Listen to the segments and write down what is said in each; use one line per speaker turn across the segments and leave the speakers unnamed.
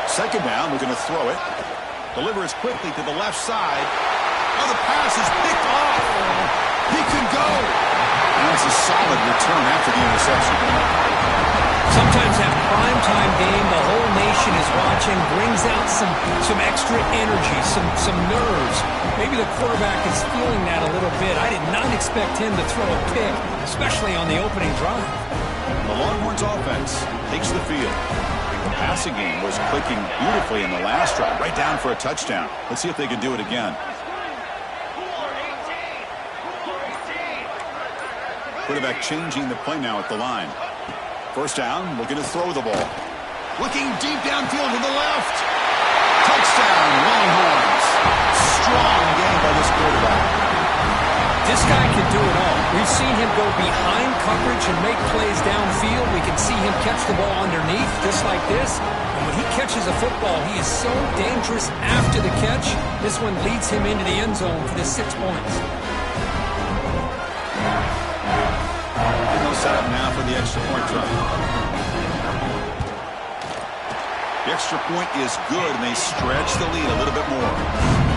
Second down, we're going to throw it. Delivers quickly to the left side. Oh, the pass is picked off. He can go. And it's a solid return after the interception.
Sometimes that primetime game, the whole nation is watching, brings out some extra energy, some nerves. Maybe the quarterback is feeling that a little bit. I did not expect him to throw a pick, especially on the opening drive.
The Longhorns offense takes the field. The passing game was clicking beautifully in the last drive, right down for a touchdown. Let's see if they can do it again. Quarterback changing the play now at the line. First down, looking to throw the ball. Looking deep downfield to the left. Touchdown, Longhorns. Strong game by this quarterback.
This guy can do it all. We've seen him go behind coverage and make plays downfield. We can see him catch the ball underneath, just like this. And when he catches a football, he is so dangerous after the catch. This one leads him into the end zone for the 6 points.
Set up now for the extra point try. The extra point is good, and they stretch the lead a little bit more.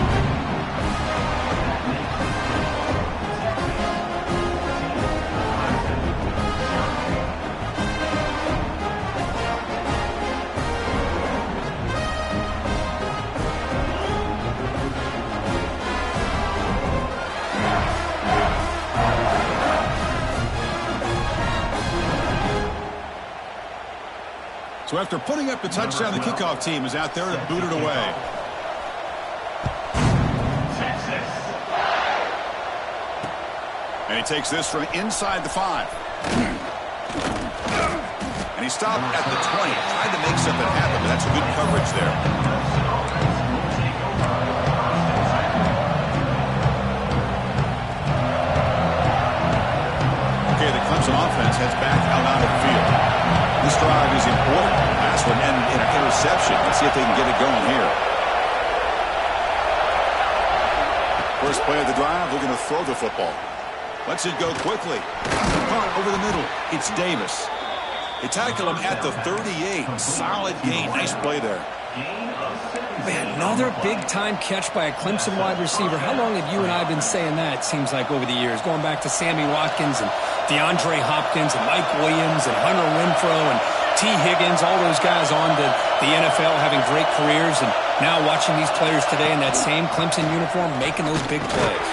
So after putting up the touchdown, the kickoff team is out there to boot it away. And he takes this from inside the 5. And he stopped at the 20. Tried to make something happen, but that's a good coverage there. Okay, the Clemson offense heads back out of the field. This drive is important. Last one ended in an interception. Let's see if they can get it going here. First play of the drive, they're going to throw the football. Lets it go quickly. Caught over the middle. It's Davis. They tackle him at the 38. Solid gain. Nice play there.
Man, another big-time catch by a Clemson wide receiver. How long have you and I been saying that, it seems like, over the years? Going back to Sammy Watkins and DeAndre Hopkins and Mike Williams and Hunter Renfrow and T. Higgins, all those guys on to the NFL having great careers, and now watching these players today in that same Clemson uniform making those big plays.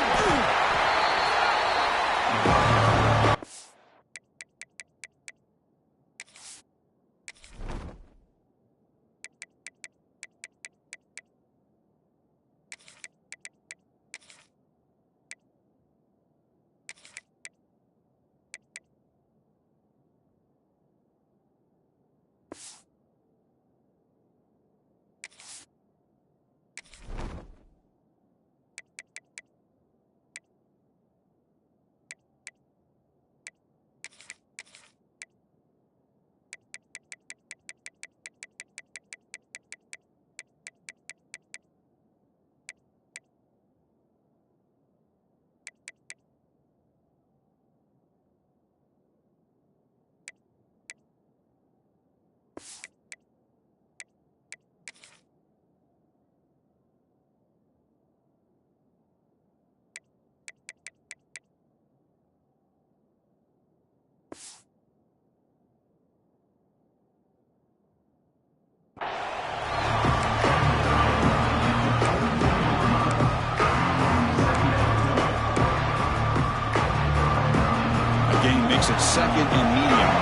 It's second and medium.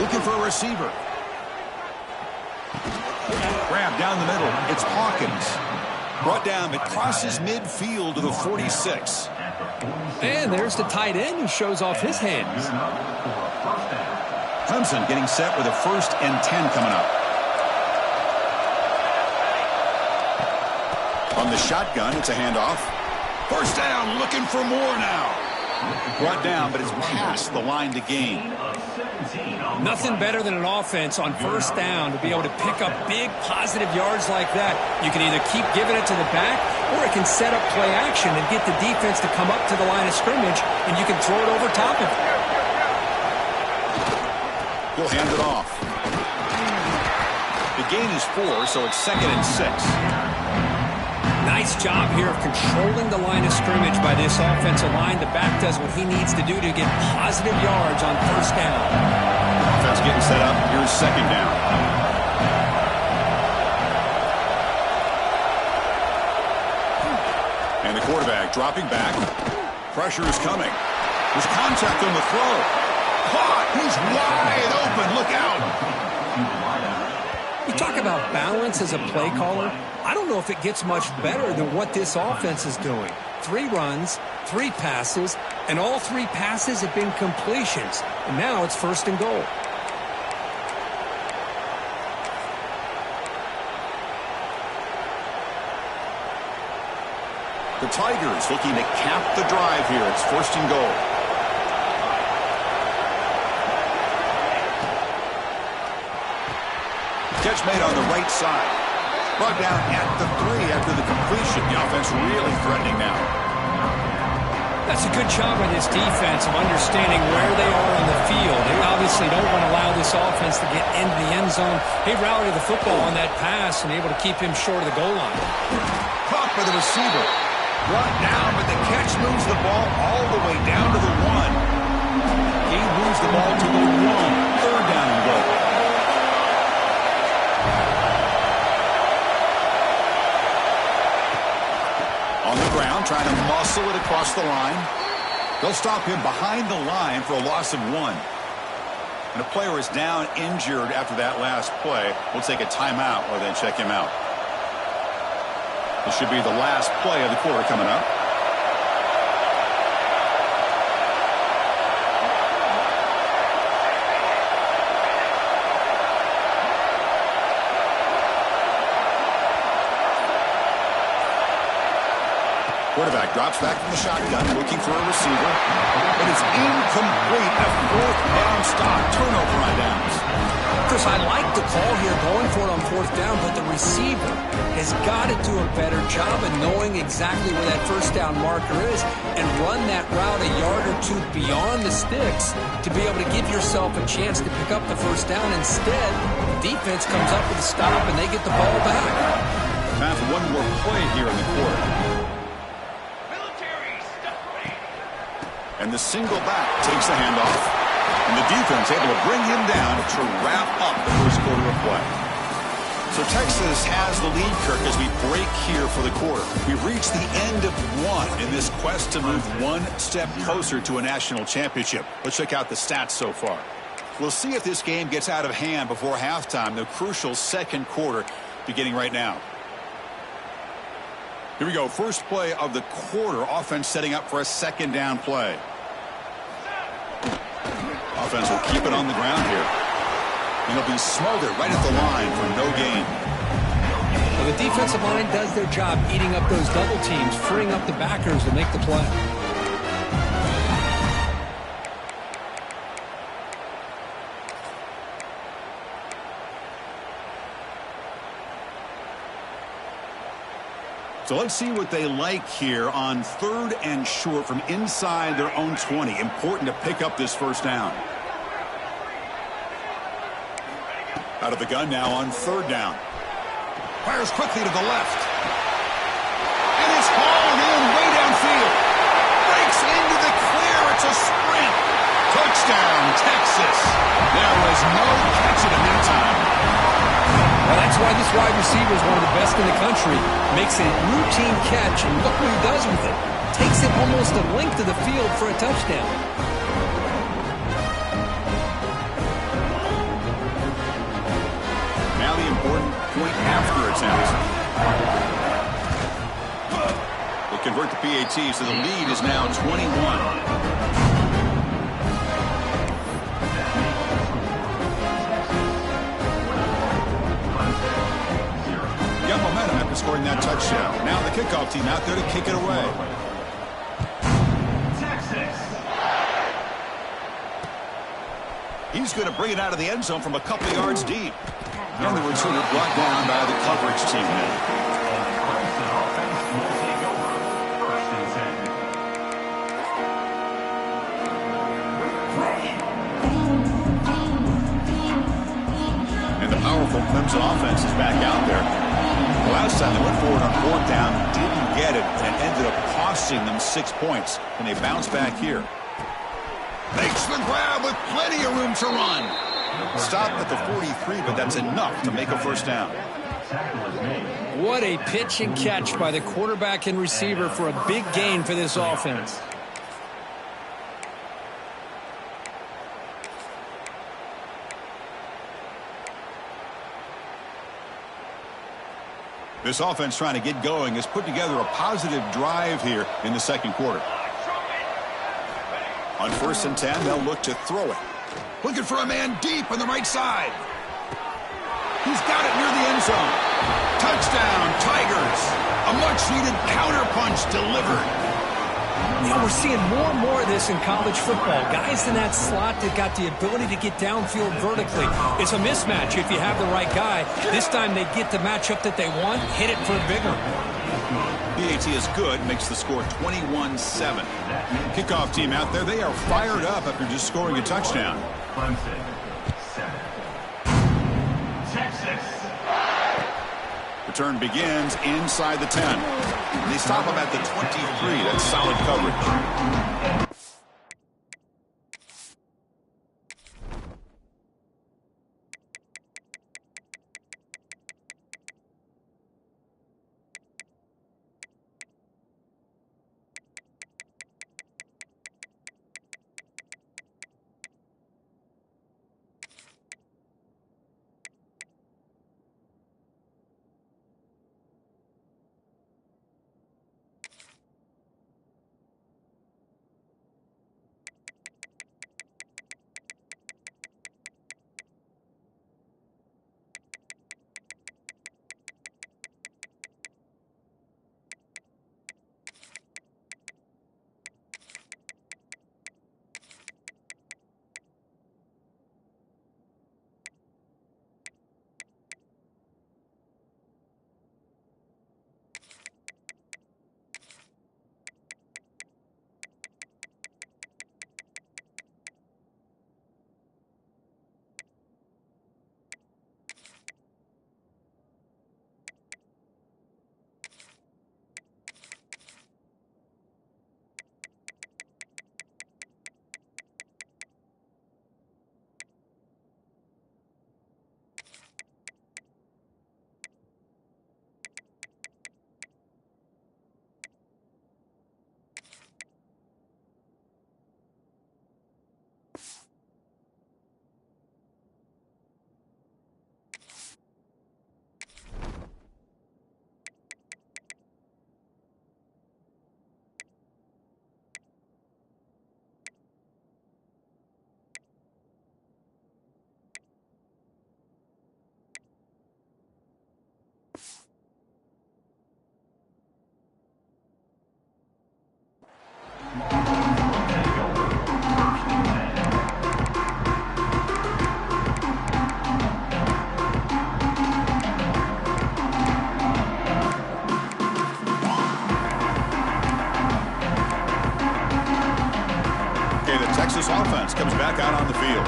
Looking for a receiver. Grab down the middle. It's Hawkins. Brought down, but crosses midfield to the 46.
And there's the tight end who shows off his hands.
Clemson getting set with a 1st and 10 coming up. On the shotgun, it's a handoff. First down, looking for more now. Brought down, but it's past the line to gain.
Nothing better than an offense on first down to be able to pick up big positive yards like that. You can either keep giving it to the back, or it can set up play action and get the defense to come up to the line of scrimmage, and you can throw it over top of it.
He'll hand it off. The gain is 4, so it's 2nd and 6.
Nice job here of controlling the line of scrimmage by this offensive line. The back does what he needs to do to get positive yards on first down.
Offense getting set up. Here's 2nd down. And the quarterback dropping back. Pressure is coming. There's contact on the throw. Caught. He's wide open. Look out.
You talk about balance as a play caller. I don't know if it gets much better than what this offense is doing. 3 runs, 3 passes, and all 3 passes have been completions. And now it's 1st and goal.
The Tigers looking to cap the drive here. It's 1st and goal. Catch made on the right side. Brought down at the 3 after the completion. The offense really threatening now.
That's a good job by this defense of understanding where they are on the field. They obviously don't want to allow this offense to get into the end zone. They routed the football on that pass and able to keep him short of the goal line.
Caught by the receiver. Brought down, but the catch moves the ball all the way down to the 1. He moves the ball to the 1. 3rd down and goal. On the ground, trying to muscle it across the line. They'll stop him behind the line for a loss of 1. And a player is down injured after that last play. We'll take a timeout or then check him out. This should be the last play of the quarter coming up. Quarterback drops back from the shotgun, looking for a receiver. But it's incomplete. A 4th down stop. Turnover on downs.
Chris, I like the call here going for it on 4th down, but the receiver has got to do a better job of knowing exactly where that 1st down marker is and run that route a yard or 2 beyond the sticks to be able to give yourself a chance to pick up the 1st down. Instead, the defense comes up with a stop and they get the ball back.
Time for one more play here in the quarter. And the single back takes the handoff. And the defense able to bring him down to wrap up the 1st quarter of play. So Texas has the lead, Kirk, as we break here for the quarter. We've reached the end of 1 in this quest to move 1 step closer to a national championship. Let's check out the stats so far. We'll see if this game gets out of hand before halftime, the crucial 2nd quarter beginning right now. Here we go. First play of the quarter. Offense setting up for a 2nd down play. Offense will keep it on the ground here. And it'll be smothered right at the line for no gain.
Well, the defensive line does their job eating up those double teams, freeing up the backers to make the play.
So let's see what they like here on 3rd and short from inside their own 20. Important to pick up this 1st down. Out of the gun now on 3rd down. Fires quickly to the left. And it's hauled in way downfield. Breaks into the clear. It's a sprint. Touchdown, Texas. There was no catch in the meantime.
Well, that's why this wide receiver is one of the best in the country. Makes a routine catch, and look what he does with it. Takes it almost a length of the field for a touchdown.
Now the important point after attempt. They convert the PAT, so the lead is now 21. Momentum after scoring that touchdown. Now the kickoff team out there to kick it away. Texas. He's going to bring it out of the end zone from a couple of yards deep. And the returner brought down by the coverage team now. powerful Clemson offense is back out there. The last time they went forward on fourth down, didn't get it, and it ended up costing them 6 points. And they bounce back here. Makes the grab with plenty of room to run. Stopped at the 43, but that's enough to make a first down.
What a pitch and catch by the quarterback and receiver for a big gain for this offense.
This offense trying to get going has put together a positive drive here in the second quarter. On 1st and 10, they'll look to throw it. Looking for a man deep on the right side. He's got it near the end zone. Touchdown, Tigers. A much-needed counterpunch delivered.
You know, we're seeing more and more of this in college football. Guys in that slot that got the ability to get downfield vertically. It's a mismatch if you have the right guy. This time they get the matchup that they want, hit it for a bigger.
PAT is good, makes the score 21-7. Kickoff team out there, they are fired up after just scoring a touchdown. Return begins inside the 10. And they stop him at the 23. That's solid coverage. Texas offense comes back out on the field.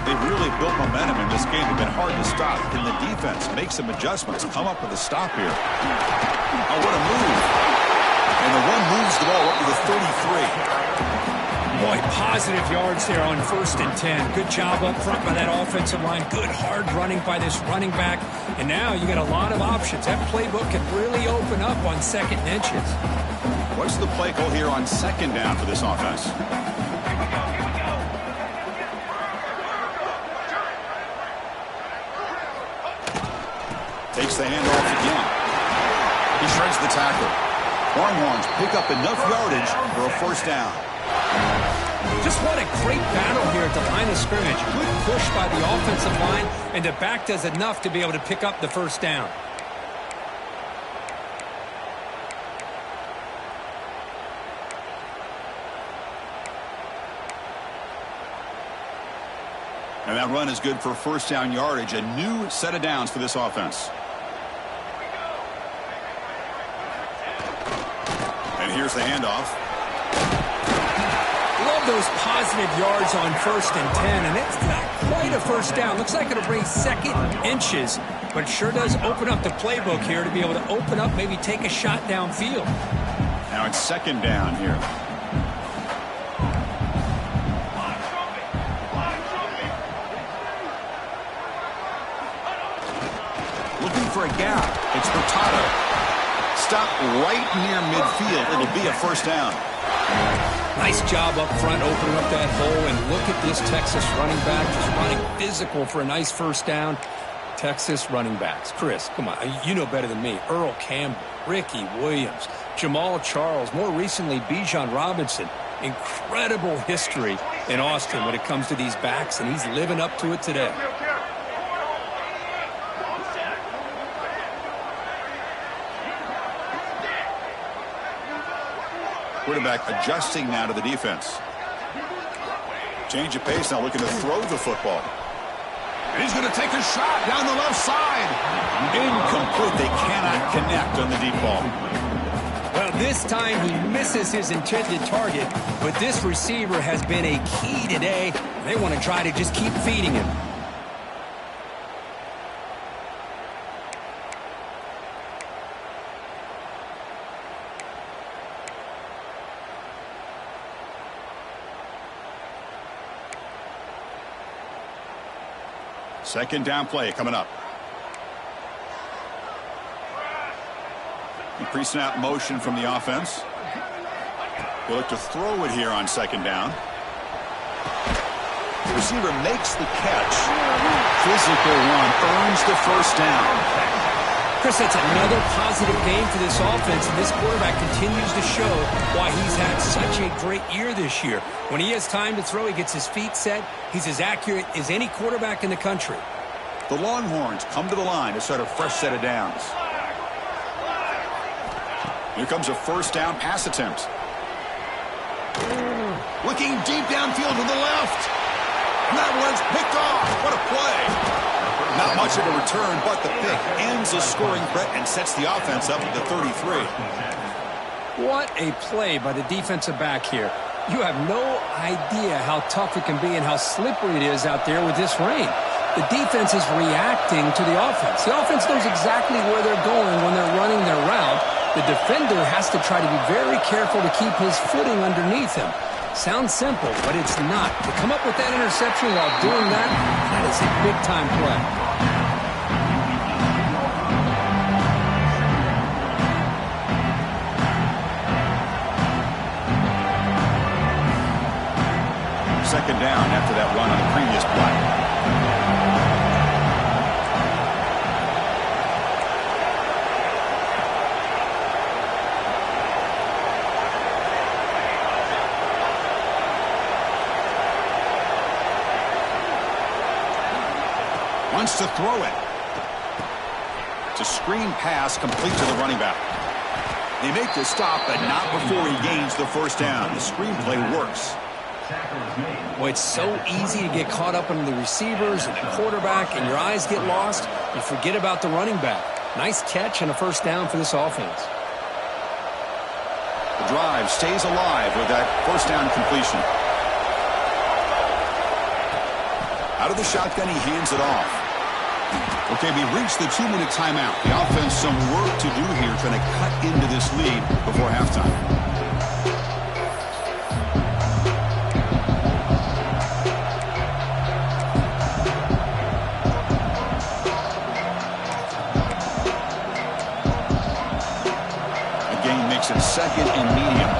They've really built momentum in this game. They've been hard to stop. Can the defense make some adjustments? Come up with a stop here. Oh, what a move. And the run moves the ball up to the 33.
Boy, positive yards there on 1st and 10. Good job up front by that offensive line. Good hard running by this running back. And now you got a lot of options. That playbook can really open up on 2nd and inches.
What's the play call here on 2nd down for this offense? Takes the handoff again. He shreds the tackle. Longhorns pick up enough yardage for a 1st down.
Just what a great battle here at the line of scrimmage. Good push by the offensive line, and the back does enough to be able to pick up the 1st down.
And that run is good for 1st down yardage. A new set of downs for this offense. And here's the handoff.
Love those positive yards on 1st and 10, and it's not quite a first down. Looks like it'll bring second inches, but it sure does open up the playbook here to be able to open up, maybe take a shot downfield.
Now it's 2nd down here. Looking for a gap. It's Hurtado. Stop right near midfield. It'll be a 1st down.
Nice job up front opening up that hole, and look at this Texas running back just running physical for a nice 1st down. Texas running backs. Chris, come on, you know better than me. Earl Campbell, Ricky Williams, Jamal Charles, more recently Bijan Robinson. Incredible history in Austin when it comes to these backs, and he's living up to it today.
Quarterback adjusting now to the defense. Change of pace now, looking to throw the football. And he's going to take a shot down the left side. Incomplete. They cannot connect on the deep ball.
Well, this time he misses his intended target, but this receiver has been a key today. They want to try to just keep feeding him.
Second down play coming up. Pre-snap motion from the offense. They look to throw it here on 2nd down. The receiver makes the catch. Physical one earns the 1st down.
Chris, that's another positive game for this offense, and this quarterback continues to show why he's had such a great year this year. When he has time to throw, he gets his feet set. He's as accurate as any quarterback in the country.
The Longhorns come to the line to start a fresh set of downs. Here comes a 1st down pass attempt. Looking deep downfield to the left. And that one's picked off. What a play. Not much of a return, but the pick ends a scoring threat and sets the offense up at the 33.
What a play by the defensive back here. You have no idea how tough it can be and how slippery it is out there with this rain. The defense is reacting to the offense. The offense knows exactly where they're going when they're running their route. The defender has to try to be very careful to keep his footing underneath him. Sounds simple, but it's not. To come up with that interception while doing that, that is a big-time play.
Second down after that run on the previous play. Wants to throw it. It's a screen pass complete to the running back. They make the stop, but not before he gains the 1st down. The screenplay works.
Well, it's so easy to get caught up in the receivers and the quarterback, and your eyes get lost. You forget about the running back. Nice catch and a 1st down for this offense.
The drive stays alive with that 1st down completion. Out of the shotgun, he hands it off. Okay, we reached the 2-minute timeout. The offense some work to do here, trying to cut into this lead before halftime. The game makes it 2nd and medium.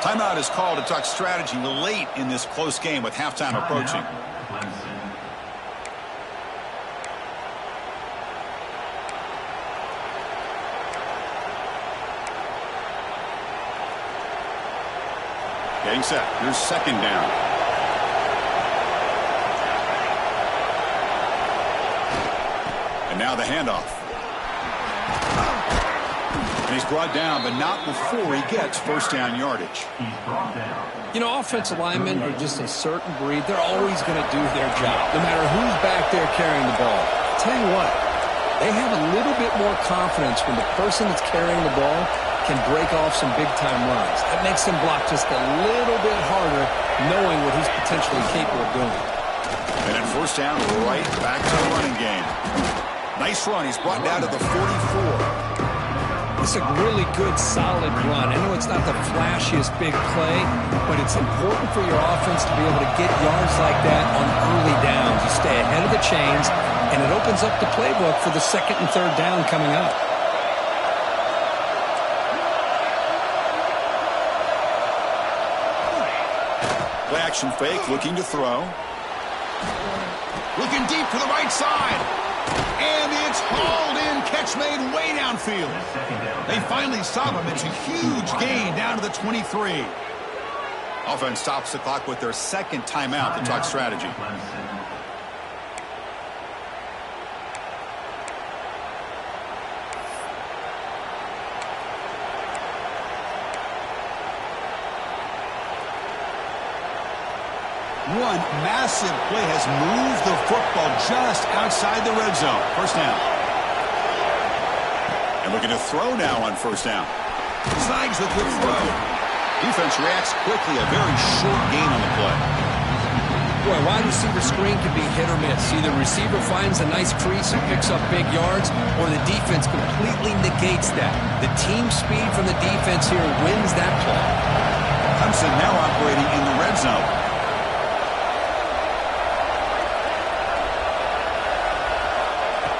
Timeout is called to talk strategy late in this close game with halftime approaching. Getting set. Here's 2nd down. And now the handoff. And he's brought down, but not before he gets first down yardage.
You know, offensive linemen are just a certain breed. They're always going to do their job, no matter who's back there carrying the ball. I'll tell you what, they have a little bit more confidence when the person that's carrying the ball can break off some big-time runs. That makes them block just a little bit harder, knowing what he's potentially capable of doing.
And then first down, right back to the running game. Nice run. He's brought down to the 44.
It's a really good, solid run. I know it's not the flashiest big play, but it's important for your offense to be able to get yards like that on early downs. You stay ahead of the chains, and it opens up the playbook for the second and third down coming up.
Play action fake, looking to throw. Looking deep to the right side. And it's hauled in, catch made way downfield. They finally stop him. It's a huge gain down to the 23. Offense stops the clock with their second timeout, the talk strategy. One massive play has moved the football just outside the red zone. First down. And looking to throw now on first down. Snags the quick throw. Defense reacts quickly. A very short gain on the play.
Boy, wide receiver screen can be hit or miss. Either receiver finds a nice crease and picks up big yards, or the defense completely negates that. The team speed from the defense here wins that play.
Clemson now operating in the red zone.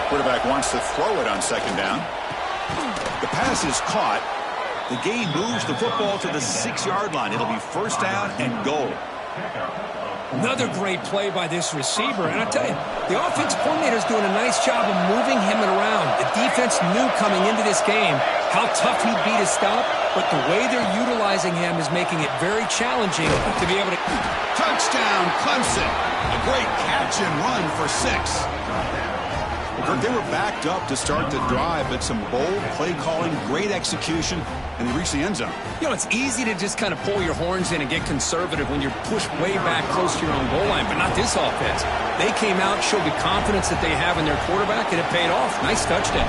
Quarterback wants to throw it on second down. The pass is caught. The gain moves the football to the 6-yard line. It'll be first down and goal.
Another great play by this receiver. And I tell you, the offense coordinator is doing a nice job of moving him around. The defense knew coming into this game how tough he'd be to stop, but the way they're utilizing him is making it very challenging to be able to...
Touchdown, Clemson. A great catch and run for 6. They were backed up to start the drive, but some bold play calling, great execution, and they reached the end zone.
You know, it's easy to just kind of pull your horns in and get conservative when you're pushed way back close to your own goal line, but not this offense. They came out, showed the confidence that they have in their quarterback, and it paid off. Nice touchdown.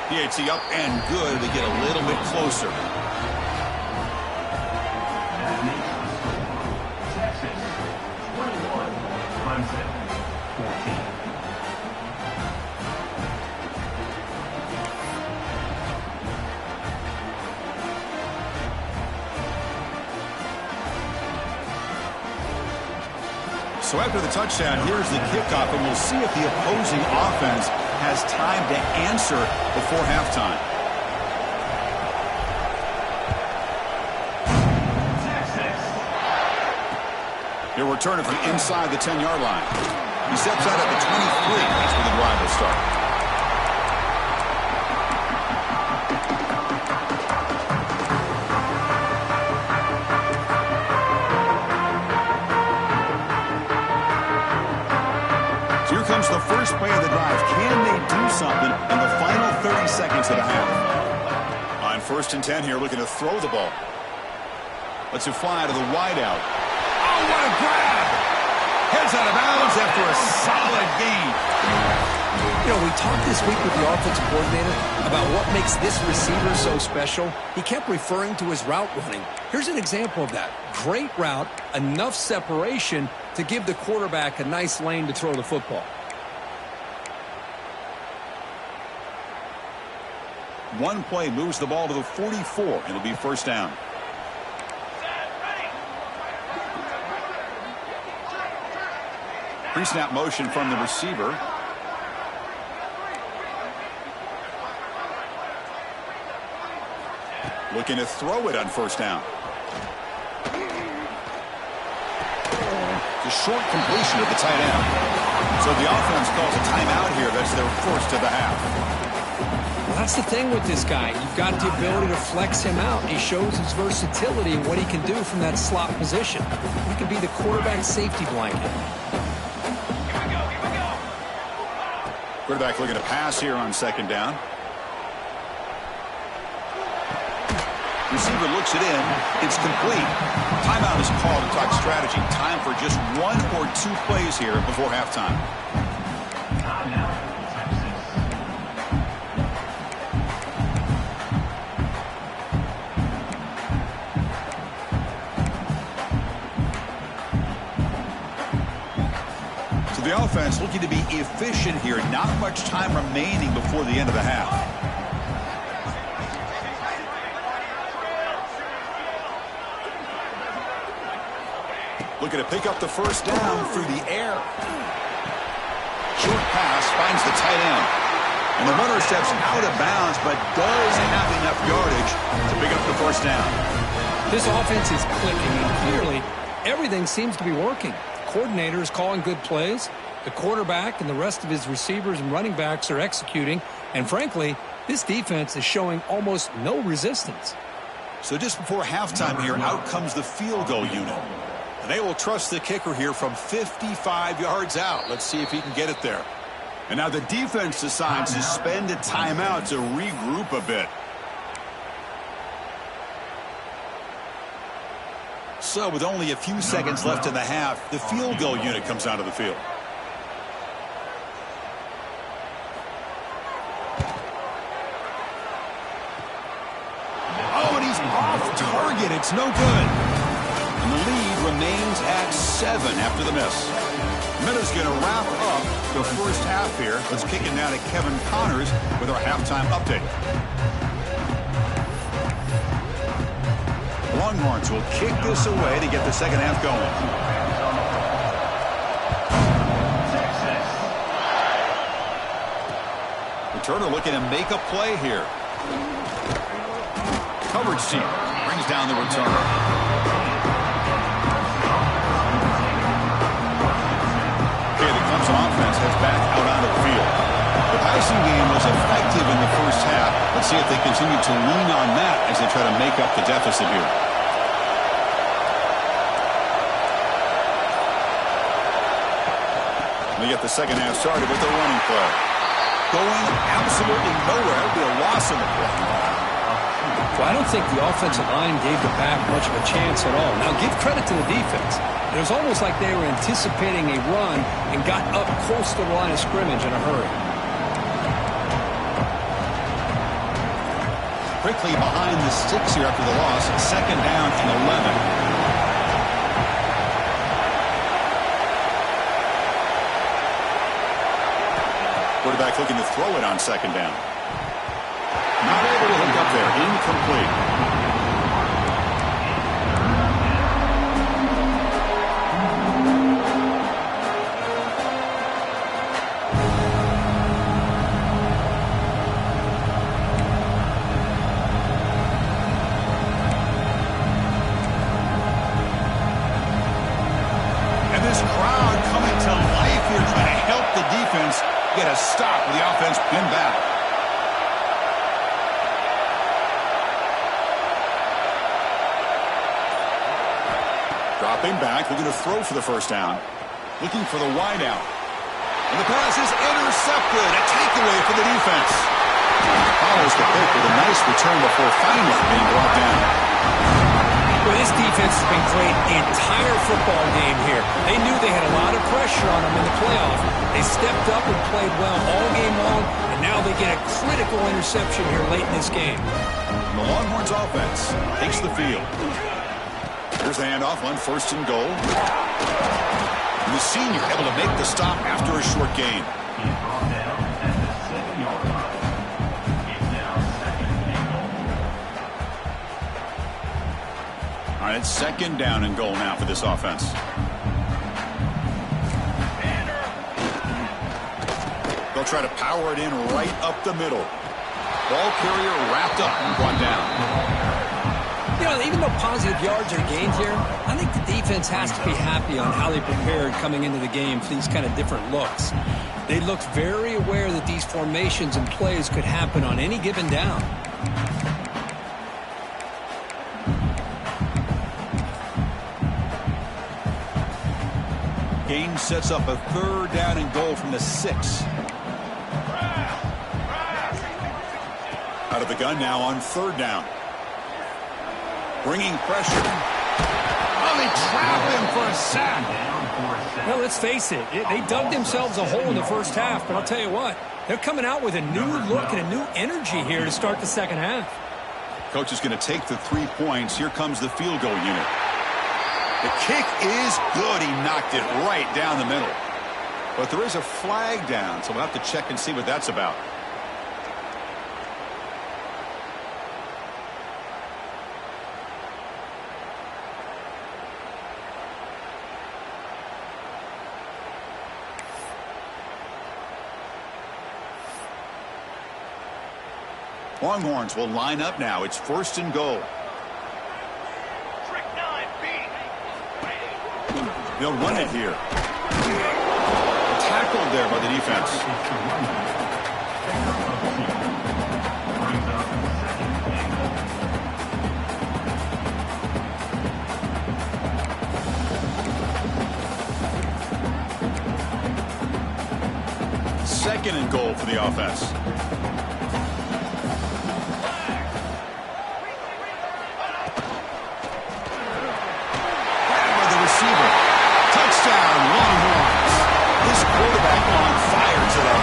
PAT up and good to get a little bit closer.
Texas, 21, Clemson, 14.
So after the touchdown, here's the kickoff, and we'll see if the opposing offense has time to answer before halftime. He'll return it from inside the 10-yard line. He steps out at the 23. That's where the drive will start. The first play of the drive. Can they do something in the final 30 seconds of the half? On 1st and 10 here, looking to throw the ball. Lets it fly to the wideout. Oh, what a grab! Heads out of bounds after a solid gain.
You know, we talked this week with the offensive coordinator about what makes this receiver so special. He kept referring to his route running. Here's an example of that. Great route, enough separation to give the quarterback a nice lane to throw the football.
One play moves the ball to the 44. It'll be first down. Pre-snap motion from the receiver. Looking to throw it on first down. It's a short completion of the tight end. So the offense calls a timeout here. That's their first of the half.
That's the thing with this guy. You've got the ability to flex him out. He shows his versatility and what he can do from that slot position. He can be the quarterback safety blanket.
Quarterback looking to pass here on second down. Receiver looks it in. It's complete. Timeout is called to talk strategy. Time for just 1 or 2 plays here before halftime. So the offense looking to be efficient here. Not much time remaining before the end of the half. Looking to pick up the first down through the air. Short pass finds the tight end. And the runner steps out of bounds, but does have enough yardage to pick up the first down.
This offense is clicking, and clearly everything seems to be working. The coordinator is calling good plays. The quarterback and the rest of his receivers and running backs are executing. And frankly, this defense is showing almost no resistance.
So just before halftime here, out comes the field goal unit. And they will trust the kicker here from 55 yards out. Let's see if he can get it there. And now the defense decides to spend a timeout to regroup a bit. So with only a few seconds left in the half, the field goal unit comes out of the field. Oh, and he's off target. It's no good. And the lead remains at 7 after the miss. Minutes going to wrap up the first half here. Let's kick it now to Kevin Connors with our halftime update. Longhorns will kick this away to get the second half going. Returner looking to make a play here. Coverage team brings down the returner. Offense heads back out onto the field. The passing game was effective in the first half. Let's see if they continue to lean on that as they try to make up the deficit here. We get the second half started with the running play. Going absolutely nowhere. It'll be a loss in the play.
Well, I don't think the offensive line gave the back much of a chance at all. Now, give credit to the defense. It was almost like they were anticipating a run and got up close to the line of scrimmage in a hurry.
Quickly behind the sticks here after the loss. Second down and 11. Quarterback looking to throw it on second down. Not able to hook up there. Incomplete. And this crowd coming to life here trying to help the defense get a stop with the offense pinned back. Dropping back, looking to throw for the first down. Looking for the wide out. And the pass is intercepted. A takeaway for the defense. Follows the pick with a nice return before finally being brought down.
Well, this defense has been great the entire football game here. They knew they had a lot of pressure on them in the playoff. They stepped up and played well all game long, and now they get a critical interception here late in this game.
And the Longhorns offense takes the field. Here's the handoff on first and goal. And the senior able to make the stop after a short gain. All right, it's second down and goal now for this offense. They'll try to power it in right up the middle. Ball carrier wrapped up and brought down.
You know, even though positive yards are gained here, I think the defense has to be happy on how they prepared coming into the game for these kind of different looks. They looked very aware that these formations and plays could happen on any given down.
Gain sets up a third down and goal from the 6. Out of the gun now on third down. Bringing pressure. Oh, they trap him for a sack.
Well, let's face it. They dug themselves a hole in the first half, but I'll tell you what. They're coming out with a new look and a new energy here to start the second half.
Coach is going to take the 3 points. Here comes the field goal unit. The kick is good. He knocked it right down the middle. But there is a flag down, so we'll have to check and see what that's about. Longhorns will line up now. It's 1st and goal. They'll run it here. Tackled there by the defense. Second and goal for the offense. Touchdown, Longhorns. This quarterback on fire today.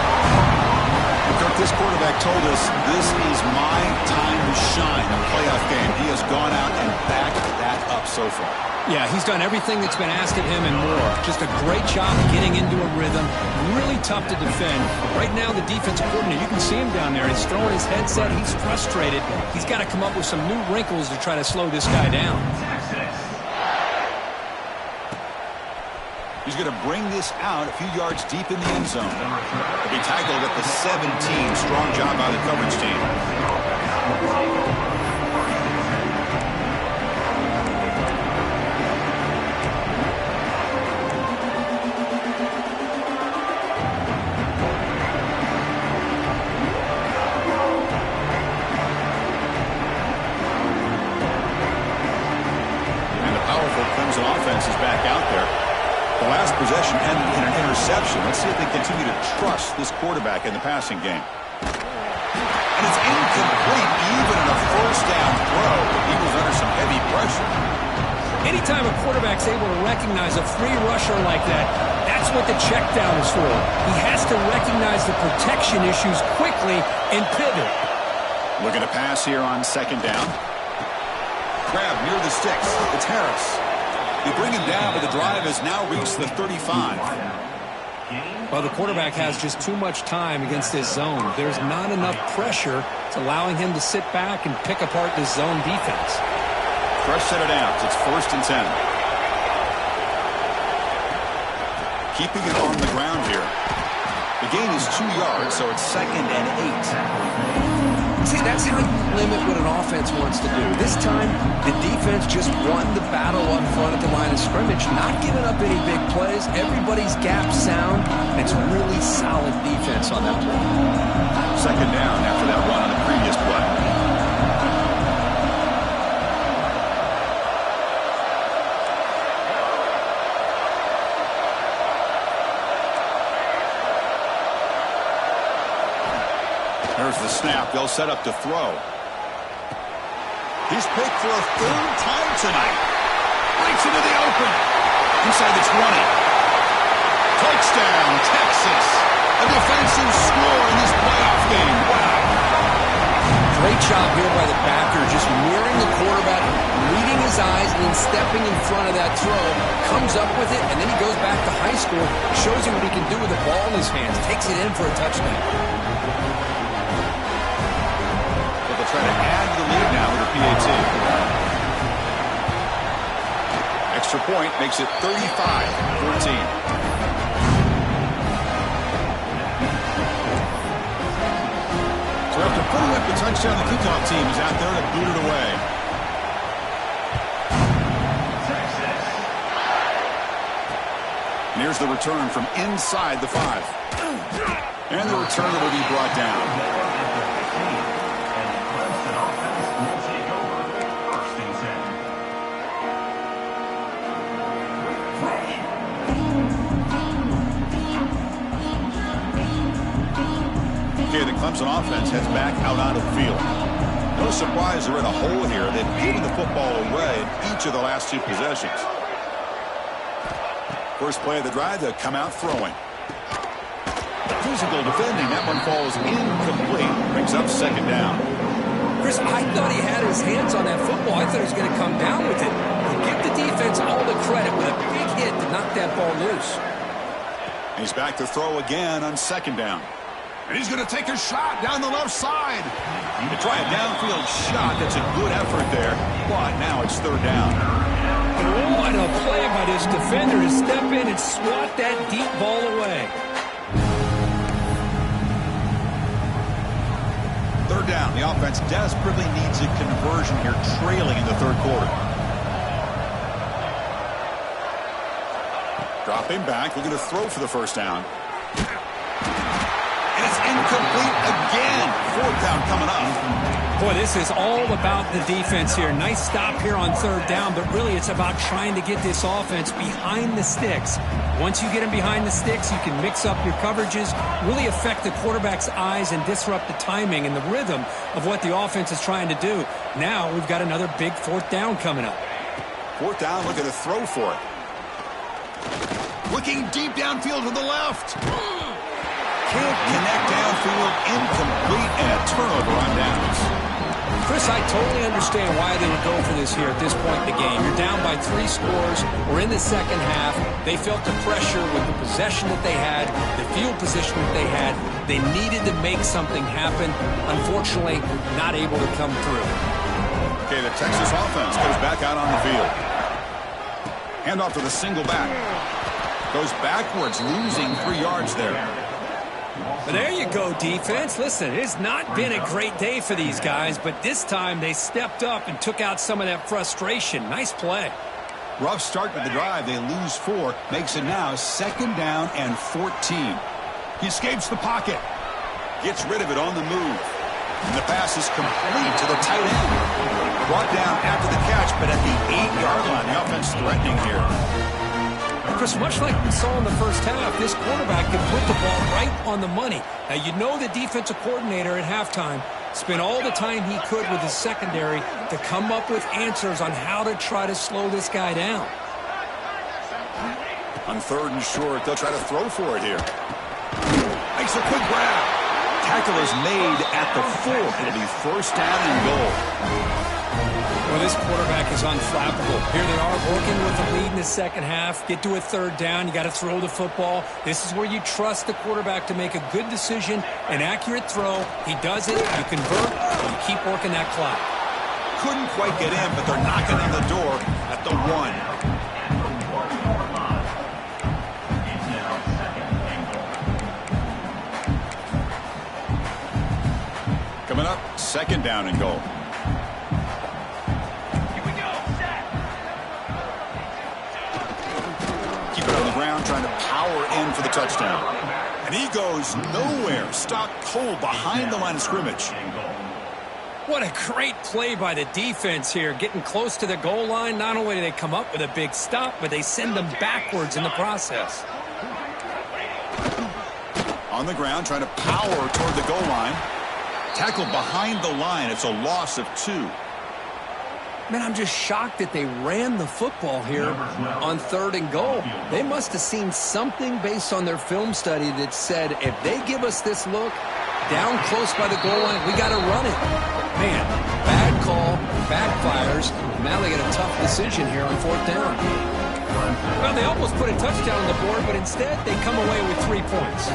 And Kirk, this quarterback told us this is my time to shine in a playoff game. He has gone out and backed that up so far.
Yeah, he's done everything that's been asked of him and more. Just a great job getting into a rhythm. Really tough to defend. Right now, the defensive coordinator, you can see him down there. He's throwing his headset. He's frustrated. He's got to come up with some new wrinkles to try to slow this guy down.
He's going to bring this out a few yards deep in the end zone. He'll be tackled at the 17. Strong job by the coverage team. And the powerful Clemson offense is back out there. The last possession ended in an interception. Let's see if they continue to trust this quarterback in the passing game. And it's incomplete, even in a first down throw. The Eagles under some heavy pressure.
Anytime a quarterback's able to recognize a free rusher like that, that's what the check down is for. He has to recognize the protection issues quickly and pivot.
Looking to pass here on 2nd down. Grab near the sticks. It's Harris. They bring him down, but the drive has now reached the 35.
Well, the quarterback has just too much time against this zone. There's not enough pressure. It's allowing him to sit back and pick apart this zone defense.
Fresh set of downs. It's 1st and 10. Keeping it on the ground here. The gain is 2 yards, so it's 2nd and 8.
See, that's how you limit what an offense wants to do. This time, the defense just won the battle up front at the line of scrimmage, not giving up any big plays. Everybody's gap sound. It's really solid defense on that play.
2nd down after that run on the previous play. There's the snap. They'll set up to throw. He's picked for a 3rd time tonight. Breaks into the open. Inside the 20. Touchdown, Texas. A defensive score in this playoff game. Wow.
Great job here by the backer, just mirroring the quarterback, reading his eyes, and then stepping in front of that throw. Comes up with it, and then he goes back to high school. Shows you what he can do with the ball in his hands. Takes it in for a touchdown.
Trying to add to the lead now with a PAT. Extra point makes it 35-14. So after putting up the touchdown, the kickoff team is out there to boot it away. And here's the return from inside the 5. And the returner will be brought down. Okay, the Clemson offense heads back out onto the field. No surprised they're in a hole here. They've given the football away in each of the last 2 possessions. First play of the drive, they'll come out throwing. Physical defending. That one falls incomplete. Brings up second down.
Chris, I thought he had his hands on that football. I thought he was going to come down with it. But give the defense all the credit with a big hit to knock that ball loose.
He's back to throw again on second down. And he's going to take a shot down the left side. To try a downfield shot, that's a good effort there. But now it's third down.
What a play by this defender to step in and swat that deep ball away.
Third down. The offense desperately needs a conversion here, trailing in the third quarter. Dropping back, looking to throw for the first down. And it's incomplete again. Fourth down coming up.
Boy, this is all about the defense here. Nice stop here on third down, but really it's about trying to get this offense behind the sticks. Once you get them behind the sticks, you can mix up your coverages, really affect the quarterback's eyes and disrupt the timing and the rhythm of what the offense is trying to do. Now we've got another big fourth down coming up.
Fourth down, looking to throw for it. Looking deep downfield to the left. Can't connect downfield, incomplete, and a turnover on downs.
Chris, I totally understand why they would go for this here at this point in the game. You're down by 3 scores. We're in the second half. They felt the pressure with the possession that they had, the field position that they had. They needed to make something happen. Unfortunately, not able to come through.
Okay, the Texas offense goes back out on the field. Handoff to the single back. Goes backwards, losing 3 yards there.
But there you go, defense. Listen, it has not been a great day for these guys, but this time they stepped up and took out some of that frustration. Nice play.
Rough start with the drive. They lose 4. Makes it now second down and 14. He escapes the pocket. Gets rid of it on the move. And the pass is complete to the tight end. Brought down after the catch, but at the 8-yard line. The offense threatening here.
Chris, much like we saw in the first half, this quarterback can put the ball right on the money. Now, you know the defensive coordinator at halftime spent all the time he could with his secondary to come up with answers on how to try to slow this guy down.
On third and short, they'll try to throw for it here. Makes a quick grab. Tackle is made at the 4. It'll be first down and goal.
Well, this quarterback is unflappable. Here they are working with the lead in the second half. Get to a third down. You got to throw the football. This is where you trust the quarterback to make a good decision, an accurate throw. He does it. You convert. And you keep working that clock.
Couldn't quite get in, but they're knocking on the door at the 1. Coming up, second down and goal. Trying to power in for the touchdown. And he goes nowhere. Stopped cold behind the line of scrimmage.
What a great play by the defense here. Getting close to the goal line. Not only do they come up with a big stop, but they send them backwards in the process.
On the ground, trying to power toward the goal line. Tackled behind the line. It's a loss of 2.
Man, I'm just shocked that they ran the football here on third and goal. They must have seen something based on their film study that said, if they give us this look down close by the goal line, we got to run it. Man, bad call, backfires. Now they get a tough decision here on fourth down. Well, they almost put a touchdown on the board, but instead they come away with 3 points.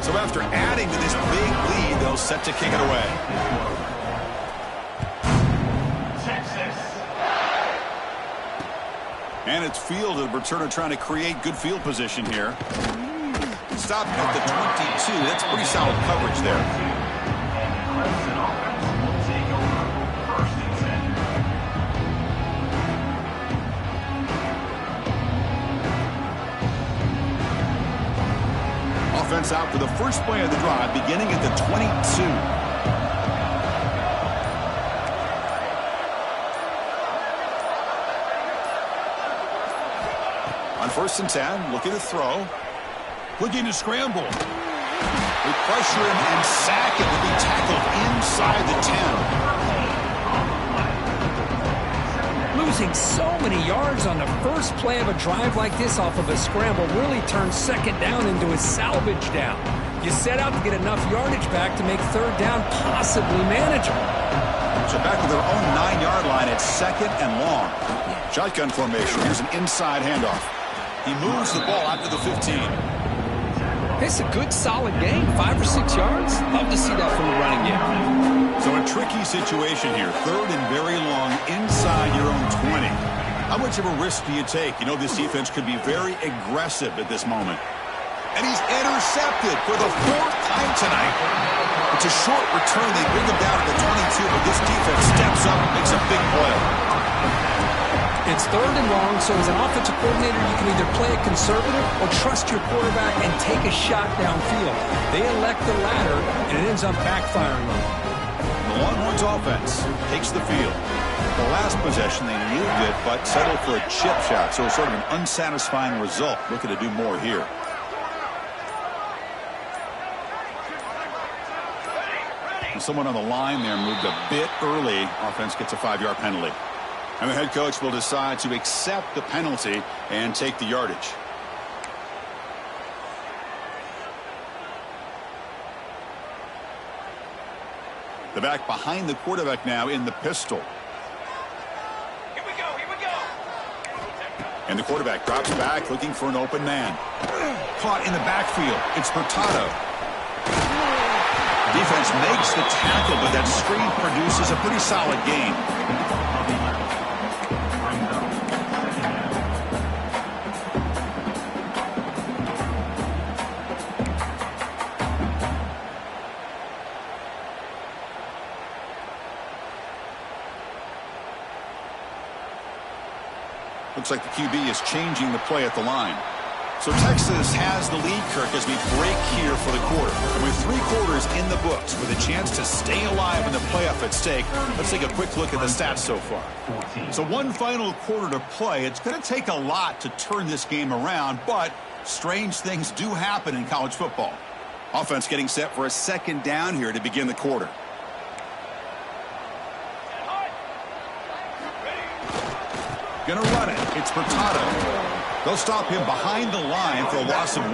So after adding to this big lead, they'll set to kick it away.
Texas.
And it's fielded. Returner trying to create good field position here. Stopped at the 22. That's pretty solid coverage there. Offense out for the first play of the drive, beginning at the 22. On first and 10, looking to throw. Looking to scramble. They pressure him and sack him. He'll be tackled inside the 10.
Losing so many yards on the first play of a drive like this off of a scramble really turns second down into a salvage down. You set out to get enough yardage back to make third down possibly manageable.
So back to their own 9-yard line at second and long. Shotgun formation. Here's an inside handoff. He moves the ball out to the 15.
It's a good, solid game. 5 or 6 yards. Love to see that from the running game.
So a tricky situation here. Third and very long inside your own 20. How much of a risk do you take? You know this defense could be very aggressive at this moment. And he's intercepted for the 4th time tonight. It's a short return. They bring him down to the 22, but this defense steps up and makes a big play.
It's third and long, so as an offensive coordinator, you can either play it conservative or trust your quarterback and take a shot downfield. They elect the latter, and it ends up backfiring on them.
The Longhorns offense takes the field. The last possession, they moved it, but settled for a chip shot, so it's sort of an unsatisfying result. Looking to do more here. And someone on the line there moved a bit early. Offense gets a 5-yard penalty. And the head coach will decide to accept the penalty and take the yardage. The back behind the quarterback now in the pistol.
Here we go, here we go.
And the quarterback drops back looking for an open man. Caught in the backfield. It's Hurtado. Defense makes the tackle, but that screen produces a pretty solid gain. Looks like the QB is changing the play at the line. So Texas has the lead, Kirk, as we break here for the quarter. And with 3 quarters in the books with a chance to stay alive in the playoff at stake, let's take a quick look at the stats so far. So one final quarter to play. It's going to take a lot to turn this game around, but strange things do happen in college football. Offense getting set for a second down here to begin the quarter. Gonna run it. It's Hurtado. They'll stop him behind the line for a loss of 1.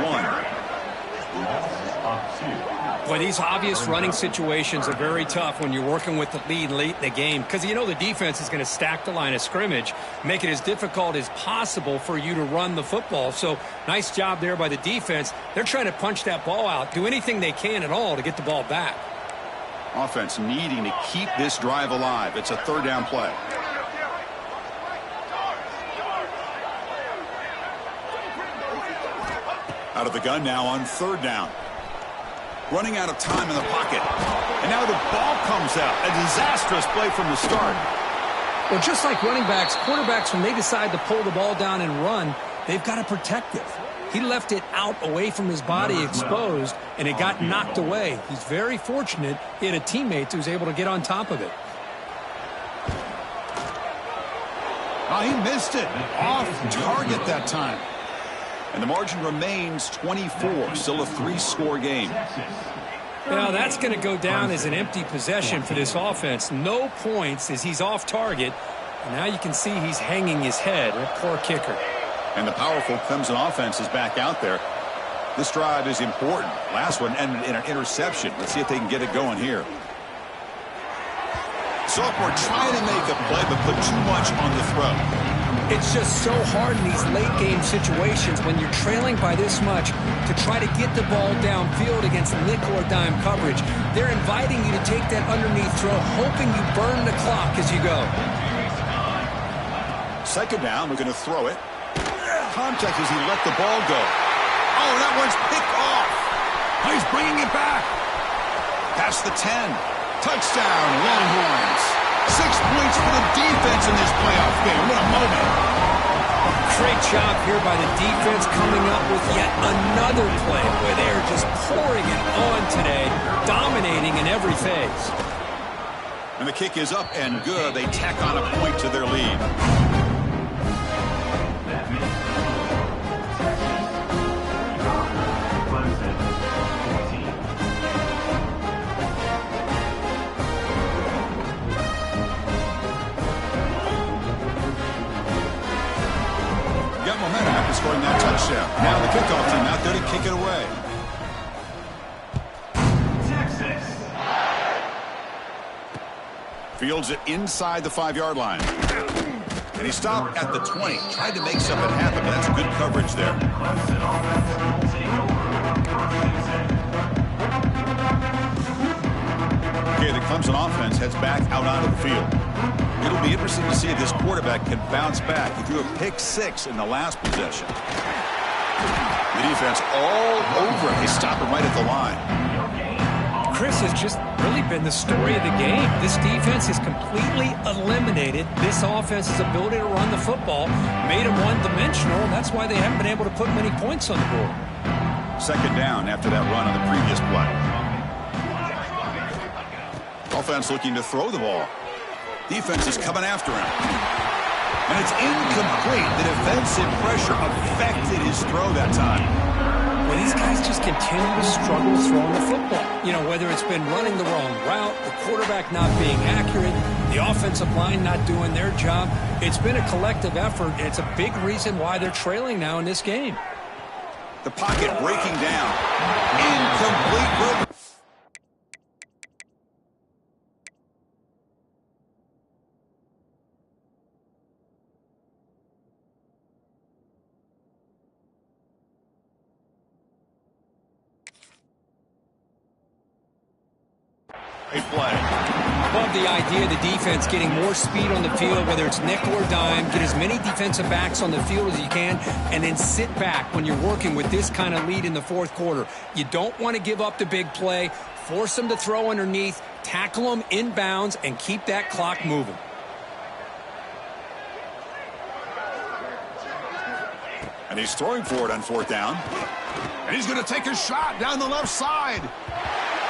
Boy, these obvious running situations are very tough when you're working with the lead late in the game, because you know the defense is going to stack the line of scrimmage, make it as difficult as possible for you to run the football. So nice job there by the defense. They're trying to punch that ball out, do anything they can at all to get the ball back.
Offense needing to keep this drive alive. It's a 3rd down play. Out of the gun now on 3rd down. Running out of time in the pocket. And now the ball comes out. A disastrous play from the start.
Well, just like running backs, quarterbacks, when they decide to pull the ball down and run, they've got to protect it. He left it out away from his body exposed, and it got knocked away. He's very fortunate he had a teammate who was able to get on top of it.
Oh, he missed it. Off target that time. And the margin remains 24. Still a 3-score game.
Now that's going to go down as an empty possession for this offense. No points as he's off target. And now you can see he's hanging his head. A poor kicker.
And the powerful Clemson offense is back out there. This drive is important. Last one ended in an interception. Let's see if they can get it going here. Sophomore trying to make a play, but put too much on the throw.
It's just so hard in these late-game situations when you're trailing by this much to try to get the ball downfield against nickel or dime coverage. They're inviting you to take that underneath throw, hoping you burn the clock as you go.
2nd down, we're going to throw it. Contact as he let the ball go. Oh, that one's picked off. Oh, he's bringing it back. Past the 10. Touchdown, Longhorns. 6 points for the defense in this playoff game. What a moment.
Great job here by the defense coming up with yet another play where they're just pouring it on today, dominating in every phase.
And the kick is up and good. They tack on a point to their lead. scoring that touchdown. Now the kickoff team out there to kick it away. Fields it inside the 5-yard line. And he stopped at the 20. Tried to make something happen, but that's good coverage there. Okay, the Clemson offense heads back out onto the field. It'll be interesting to see if this quarterback can bounce back. He threw a pick 6 in the last possession. The defense all over him. They stop him right at the line.
Chris has just really been the story of the game. This defense has completely eliminated this offense's ability to run the football, made them one-dimensional, and that's why they haven't been able to put many points on the board.
Second down after that run on the previous play. Offense looking to throw the ball. Defense is coming after him. And it's incomplete. The defensive pressure affected his throw that time.
Well, these guys just continue to struggle throwing the football. You know, whether it's been running the wrong route, the quarterback not being accurate, the offensive line not doing their job. It's been a collective effort, and it's a big reason why they're trailing now in this game.
The pocket breaking down. Incomplete. Great play.
Love the idea of the defense getting more speed on the field, whether it's nickel or dime, get as many defensive backs on the field as you can, and then sit back when you're working with this kind of lead in the fourth quarter. You don't want to give up the big play, force them to throw underneath, tackle them inbounds, and keep that clock moving.
And he's throwing for it on fourth down. And he's going to take a shot down the left side.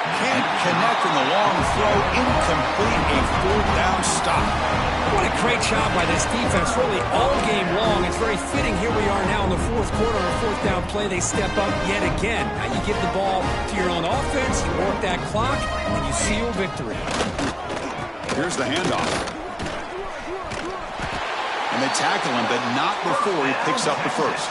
Can't connect in the long throw. Incomplete. A fourth down stop.
What a great job by this defense, really all game long. It's very fitting. Here we are now in the fourth quarter on a fourth down play. They step up yet again. Now you give the ball to your own offense, you work that clock, and you seal victory.
Here's the handoff. And they tackle him, but not before he picks up the first.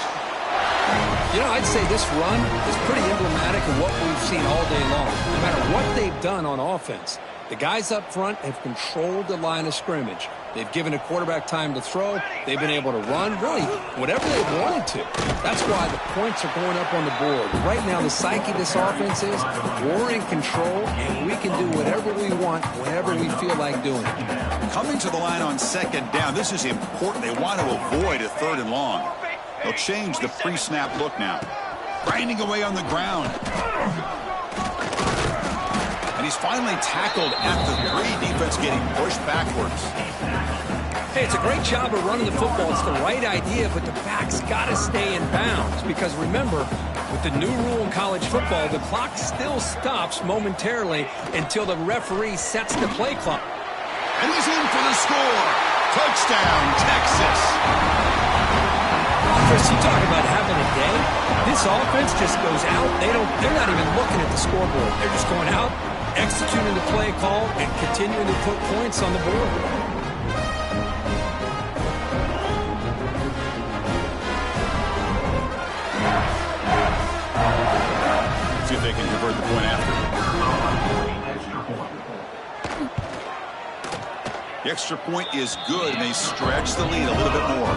You know, I'd say this run is pretty emblematic of what we've seen all day long. No matter what they've done on offense, the guys up front have controlled the line of scrimmage. They've given a quarterback time to throw. They've been able to run, really, whatever they've wanted to. That's why the points are going up on the board. Right now, the psyche of this offense is we're in control, and we can do whatever we want whenever we feel like doing it.
Coming to the line on second down, this is important. They want to avoid a third and long. They'll change the pre-snap look now. Grinding away on the ground. And he's finally tackled at the 3. Defense getting pushed backwards.
Hey, it's a great job of running the football. It's the right idea, but the back's got to stay in bounds. Because remember, with the new rule in college football, the clock still stops momentarily until the referee sets the play clock.
And he's in for the score. Touchdown, Texas.
Chris, you talk about having a day. This offense just goes out. They're not even looking at the scoreboard. They're just going out, executing the play call, and continuing to put points on the board.
See if they can convert the point after. The extra point is good, and they stretch the lead a little bit more.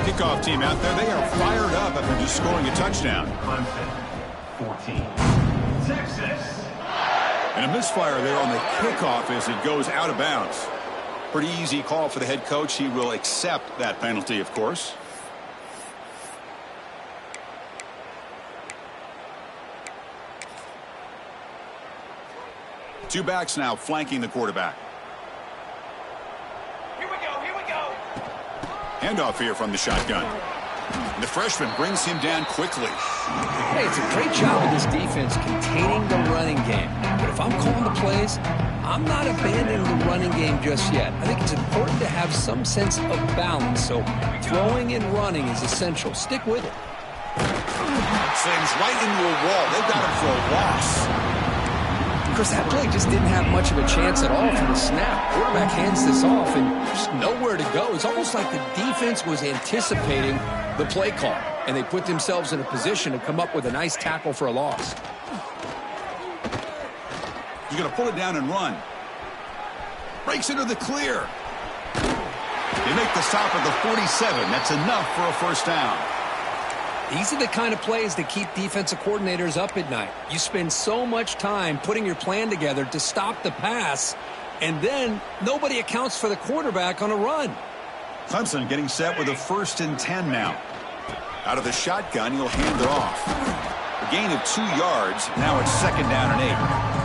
Kickoff team out there, they are fired up after just scoring a touchdown. 14. Texas. And a misfire there on the kickoff as it goes out of bounds. Pretty easy call for the head coach. He will accept that penalty, of course. Two backs now flanking the quarterback. Handoff here from the shotgun. And the freshman brings him down quickly.
Hey, it's a great job of this defense containing the running game. But if I'm calling the plays, I'm not abandoning the running game just yet. I think it's important to have some sense of balance. So throwing and running is essential. Stick with it.
Slams right into a wall. They've got him for a loss.
Chris, that play just didn't have much of a chance at all from the snap. Quarterback hands this off and just nowhere to go. It's almost like the defense was anticipating the play call, and they put themselves in a position to come up with a nice tackle for a loss.
He's going to pull it down and run. Breaks into the clear. They make the stop at the 47. That's enough for a first down.
These are the kind of plays that keep defensive coordinators up at night. You spend so much time putting your plan together to stop the pass, and then nobody accounts for the quarterback on a run.
Clemson getting set with a 1st and 10 now. Out of the shotgun, he'll hand it off. A gain of 2 yards. Now it's 2nd down and 8.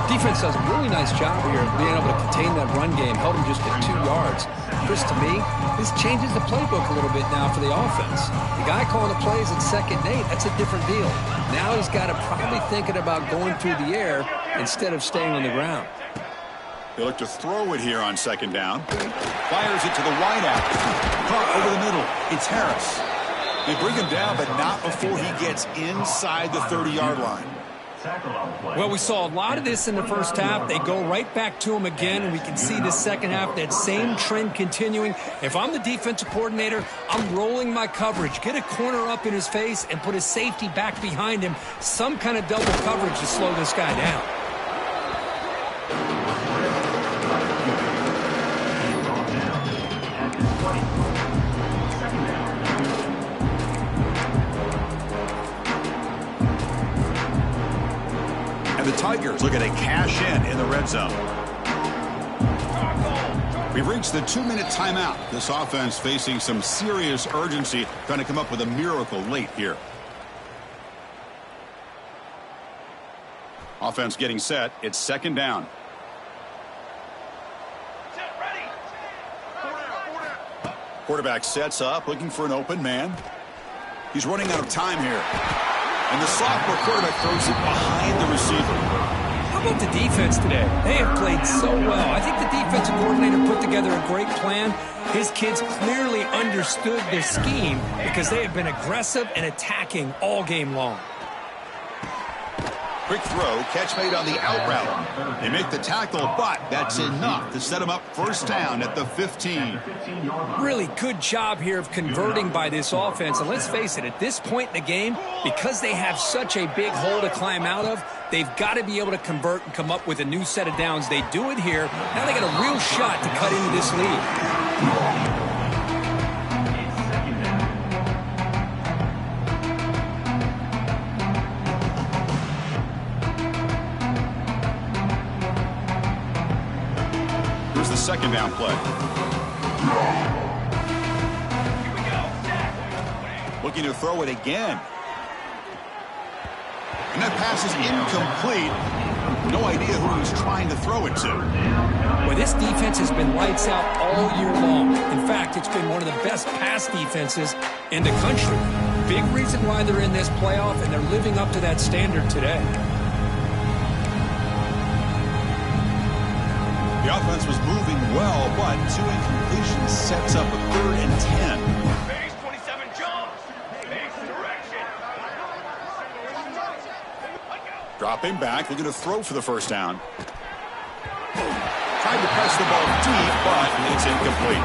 Defense does a really nice job here of being able to contain that run game, held him just at 2 yards. Chris, to me, this changes the playbook a little bit now for the offense. The guy calling the plays at 2nd and 8, that's a different deal. Now he's got to probably thinking about going through the air instead of staying on the ground.
They look to throw it here on 2nd down. Fires it to the wideout. Caught over the middle. It's Harris. They bring him down, but not before he gets inside the 30-yard line.
Well, we saw a lot of this in the first half. They go right back to him again, and we can see the second half, that same trend continuing. If I'm the defensive coordinator, I'm rolling my coverage. Get a corner up in his face and put a safety back behind him. Some kind of double coverage to slow this guy down.
The Tigers looking to cash in the red zone. We've reached the 2-minute timeout. This offense facing some serious urgency, trying to come up with a miracle late here. Offense getting set. It's 2nd down. Quarterback sets up, looking for an open man. He's running out of time here. And the sophomore quarterback throws it behind the receiver.
How about the defense today? They have played so well. I think the defensive coordinator put together a great plan. His kids clearly understood the scheme because they have been aggressive and attacking all game long.
Quick throw, catch made on the out route. They make the tackle, but that's enough to set him up 1st down at the 15.
Really good job here of converting by this offense. And let's face it, at this point in the game, because they have such a big hole to climb out of, they've got to be able to convert and come up with a new set of downs. They do it here. Now they got a real shot to cut into this lead.
The 2nd down play. Looking to throw it again. And that pass is incomplete. No idea who he's trying to throw it to.
Well, this defense has been lights out all year long. In fact, it's been one of the best pass defenses in the country. Big reason why they're in this playoff, and they're living up to that standard today.
The offense was moving well, but 2 incompletions sets up a 3rd and 10.
Base 27 jumps. Base direction.
Dropping back, looking to throw for the 1st down. Tried to press the ball deep, but it's incomplete.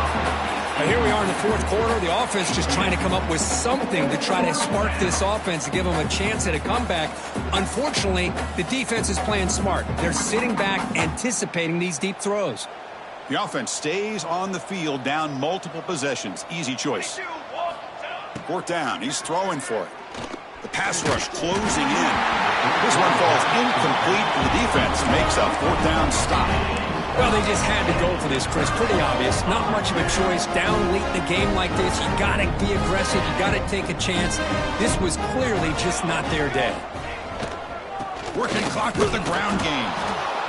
Now here we are in the 4th quarter. The offense just trying to come up with something to try to spark this offense to give them a chance at a comeback. Unfortunately, the defense is playing smart. They're sitting back, anticipating these deep throws.
The offense stays on the field, down multiple possessions. Easy choice. 4th down. He's throwing for it. The pass rush closing in. This one falls incomplete, and the defense makes a 4th down stop.
Well, they just had to go for this, Chris. Pretty obvious. Not much of a choice. Down late in the game like this, you got to be aggressive. You got to take a chance. This was clearly just not their day.
Working clock with the ground game.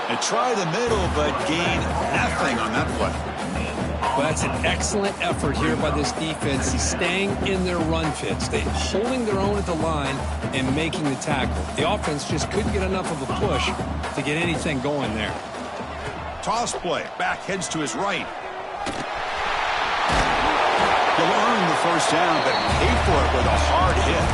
They try the middle, but gain nothing on that play.
Well, that's an excellent effort here by this defense, staying in their run fits. They're holding their own at the line and making the tackle. The offense just couldn't get enough of a push to get anything going there.
Toss play. Back heads to his right. He'll earn the 1st down, but pay for it with a hard hit.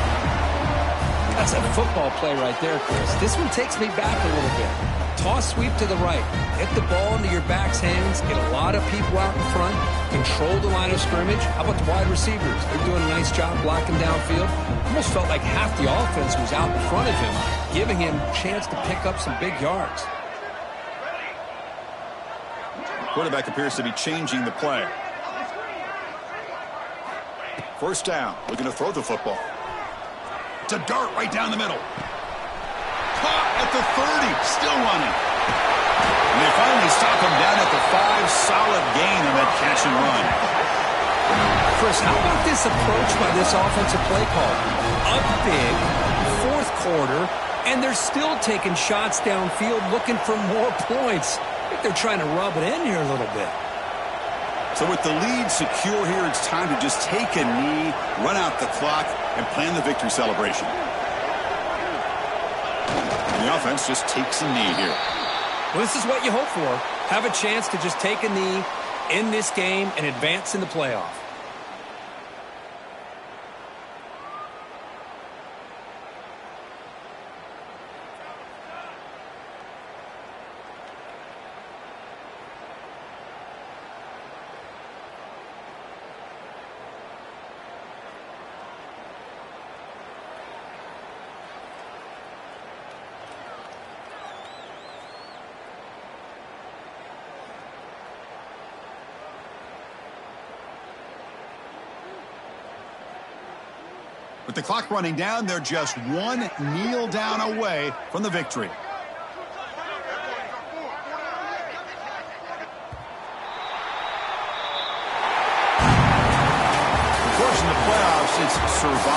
That's a football play right there, Chris. This one takes me back a little bit. Toss sweep to the right. Get the ball into your back's hands. Get a lot of people out in front. Control the line of scrimmage. How about the wide receivers? They're doing a nice job blocking downfield. Almost felt like half the offense was out in front of him, giving him a chance to pick up some big yards.
Quarterback appears to be changing the play. First down. Looking to throw the football. To dart right down the middle. Caught at the 30. Still running. And they finally stop him down at the 5. Solid gain on that catch and run.
Chris, how about this approach by this offensive play call? Up big, fourth quarter, and they're still taking shots downfield looking for more points. I think they're trying to rub it in here a little bit.
So with the lead secure here, it's time to just take a knee, run out the clock, and plan the victory celebration. And the offense just takes a knee here.
Well, this is what you hope for. Have a chance to just take a knee in this game and advance in the playoff.
With the clock running down, they're just one kneel down away from the victory. Of course, in the playoffs, it's survival.